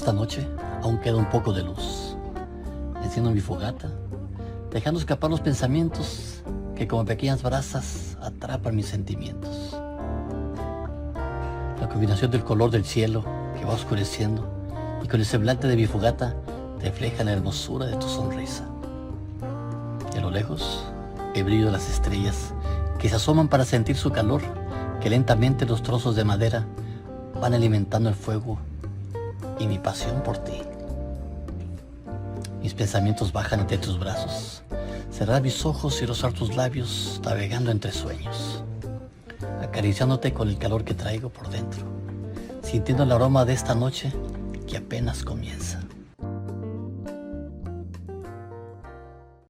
Esta noche aún queda un poco de luz. Enciendo mi fogata, dejando escapar los pensamientos que como pequeñas brasas atrapan mis sentimientos. La combinación del color del cielo que va oscureciendo y con el semblante de mi fogata refleja la hermosura de tu sonrisa. Y a lo lejos, el brillo de las estrellas que se asoman para sentir su calor, que lentamente los trozos de madera van alimentando el fuego y mi pasión por ti. Mis pensamientos bajan ante tus brazos, cerrar mis ojos y rozar tus labios, navegando entre sueños, acariciándote con el calor que traigo por dentro, sintiendo el aroma de esta noche que apenas comienza.